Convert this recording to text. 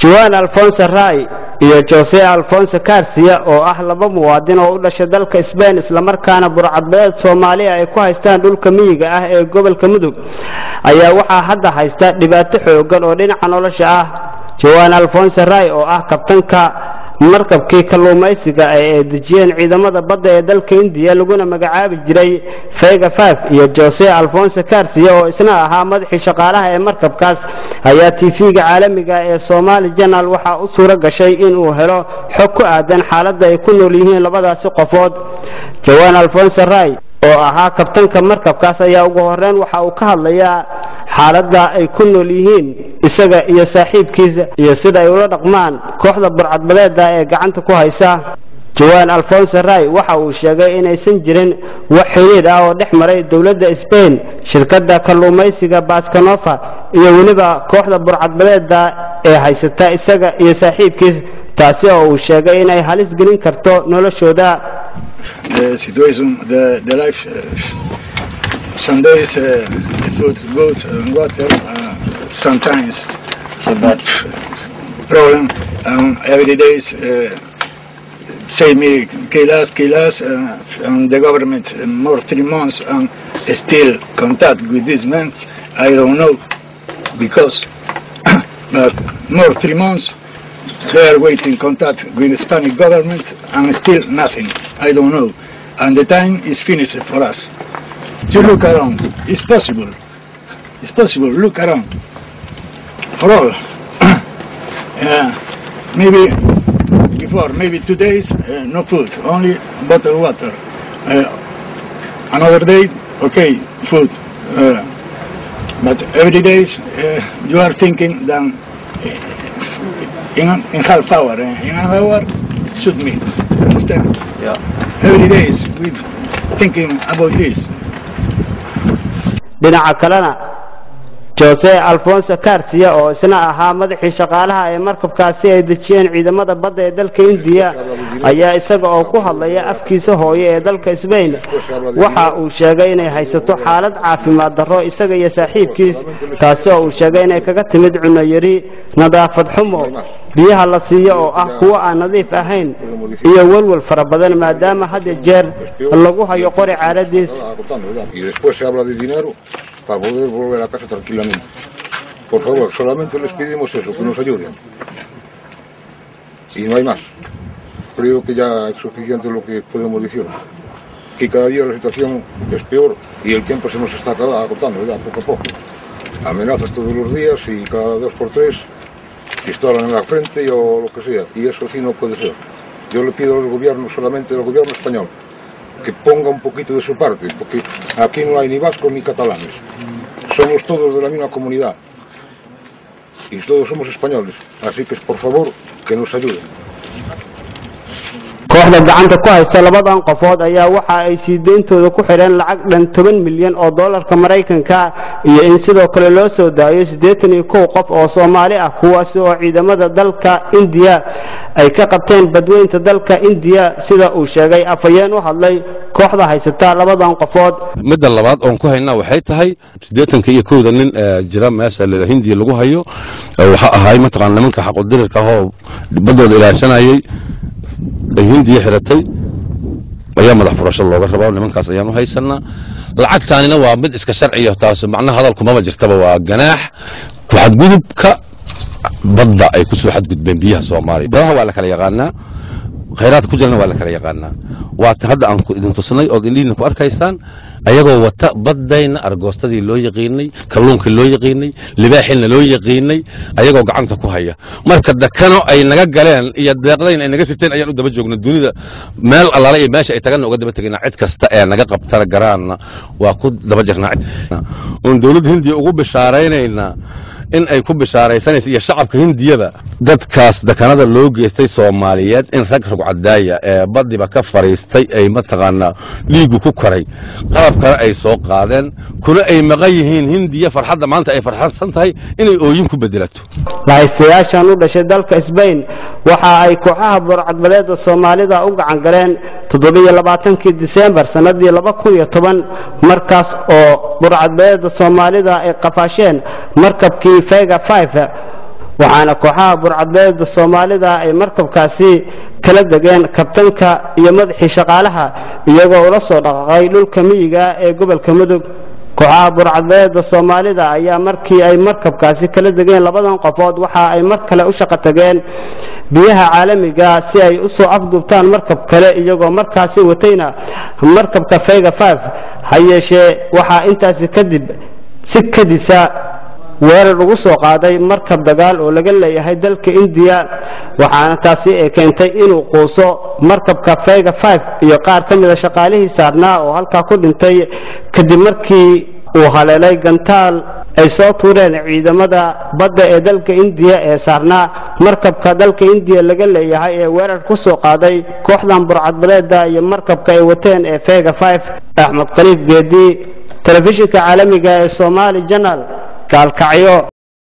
Juan Alfonso Ray iyo Jose Alfonso Garcia oo ah laba muwaadin oo u dhashay dalka Spain isla markaana burcadbeed Soomaaliya ay ku haystaan dhulka miyiga ah ee gobolka Mudug ayaa waxa hadda haysta dhibaato xooggan oo dhinaca nolosha ah. Juan Alfonso Ray oo ah kabtanka markabkii kalluumaysiga ay dejiyeen ciidamada badda ee dalka India laguna magacaabi jiray Vega 5 iyo Jose Alfonso Garcia oo isna ahaa madaxii shaqaalaha ee markabkaas ayaa TV-ga caalamiga ee Somali Channel waxa uu suura gashay in uu helo xog ku aadan xaaladda ay ku nool yihiin labadaas qofood. Juan Alfonso Ray oo ahaa kabtanka markabkaas ayaa ugu horreyn waxa uu ka hadlayaa xaaladda ay ku nool yihiin isaga iyo saaxiibkiisa iyo sida ay ula dhaqmaan kooxda burcadbadeeda ee gacanta ku haysa. Juan Alfonso Ray waxa uu sheegay in aysan jirin wax xiriir ah oo dhex maray dawladda Spain, shirkadda kalluumaysiga Bascanova iyo waliba kooxda burcadbadeeda ee haysata isaga iyo saaxiibkiisa, taasi oo uu sheegay in ay halis gelin karto noloshooda. The situation, the life, some days food, good, water, sometimes a bad problem. Every day say me kill us, and the government more 3 months and still contact with these men. I don't know because but more 3 months. They are waiting contact with the Spanish government and still nothing. I don't know. And the time is finished for us. You look around. It's possible. It's possible. Look around. For all. Maybe before, maybe 2 days, no food, only bottled water. Another day, okay, food. But every day you are thinking that in half hour, in an hour, shoot me. Understand? Yeah. Every day we thinking about this. dhinaca kalena Jose Alfonso Garcia oo isna ahaa madaxii shaqaalaha ee markabkaasi ay dejiyeen ciidamada badda ee dalka India ayaa isaga oo ku hadlaya afkiisa hooyo ee dalka Spain waxa uu sheegay inay haysato xaalad caafimaad darro isaga iyo saaxiibkiis, taasi oo uu sheegay inay kaga timid cunno yari, nadaafad xumo, biyaha la siiyo oo ah kuwa aan nadiif ahayn iyo walwal fara badan maadaama had jeer lagu hayo qori caaradiis. Para poder volver a casa tranquilamente. Por favor, solamente les pedimos eso, que nos ayuden. Y no hay más. Creo que ya es suficiente lo que podemos decir. Que cada día la situación es peor y el tiempo se nos está agotando ya poco a poco. Amenazas todos los días y cada 2 por 3 pistolan en la frente o lo que sea. Y eso sí no puede ser. Yo le pido al gobierno, solamente al gobierno español, que ponga un poquito de su parte, porque aquí no hay ni vascos ni catalanes, somos todos de la misma comunidad y todos somos españoles, así que por favor que nos ayuden. kooxda gacanta ku haysta labadan qofood ayaa waxa ay siideyntooda ku xireen lacag dhan 10 milyan oo dollarka Mareykanka iyo in sidoo kale loo soo daayo 81 qof oo Soomaali ah kuwaas oo ciidamada dalka India ay ka qabteen badweynta dalka India sida uu sheegay afayeen u hadlay kooxda haysata labadan qofood. midda labaad oo ku haynaa waxay tahay 81 nin jira meesha la Hindiya lagu hayo waxa ahay mataqaan nimanka xaq u dirirka oo badooda ilaashanayay Hindiya xiratay ayaa madax furasho looga rabaa nimankaas ayaan u haysanaa. lacagtaanina waa mid iska sharciyo taas macnaha hadalku ma jirtaba waa ganaax ku xadgudubka badda ay ku soo xadgudbeen biyaha Soomaaliya. badaha waa la kala yaqaanaa, khayraad ku jirana waa la kala yaqaanaa. waa hadda aan ku idin tusnay oo idin ku arkaysaan ayagoo wata badayna argoostadii loo yaqiinay, kalluunka loo yaqiinay, libaaxina loo yaqiinay ayagoo gacanta ku haya. marka dakano ay naga galeen iyo deeqdayn ay naga siteen ayaan u daba joognaa dunida meel allaale iyo meesha ay tagan uga daba tagnaa cid kasta ee naga qabtana garaana waa ku daba jirnaa. oo dawladda Hindiya ugu bishaaraynayna in ay ku bishaaraysanayso iyo shacabka Hindiyada dadkaas dakanada loo geystay Soomaaliyeed in rag cadaaya ee badiba ka fariistay ay mataqaana liigu ku koray qalab kale ay soo qaadeen kuna ay maqan yihiin Hindiya farxadda maanta ay farxsan tahay inay ooyin ku bedelato. Lahaystayaashan u dhashay dalka Spain waxa ay kooxaha burcadbadeeda Soomaalida u gacan galeen 27 December sanadii 2010 markaas oo burcadbadeeda Soomaalida ay qafaasheen markabkii Vega 5 waxaana kooxaha burcadbeeda Soomaalida ay markabkaasi kala dageen kabtanka iyo madaxii shaqaalaha iyagoo ula soo dhaqay dhulka miyiga ee gobolka Mudug kooxaha burcadbeeda Soomaalida ayaa markii ay markabkaasi kala dageen labadan qofood waxa ay mar kale u shaqo tageen biyaha caalamiga si ay u soo afduubtaan markab kale iyagoo markaasi watayna markabka Fayga 5 hayeeshee waxa intaasi kadib si kadisa weerar ugu soo qaaday markab dagaal oo laga leeyahay dalka India waxaana taasi ay keentay inuu quuso markabka Fayga 5 iyo qaar ka mid ah shaqaalihii saarnaa oo halka ku dhintay kadib markii uu haleelay gantaal ay soo tuureen ciidamada badda ee dalka India ee saarnaa markabka dalka India laga leeyahay ee weerar ku soo qaaday kooxdan burcadbeeda iyo markabka ay wateen ee Fayga 5 Axmed Khaliif Geedi telefishinka caalamiga ee Somali Channel kalkacyo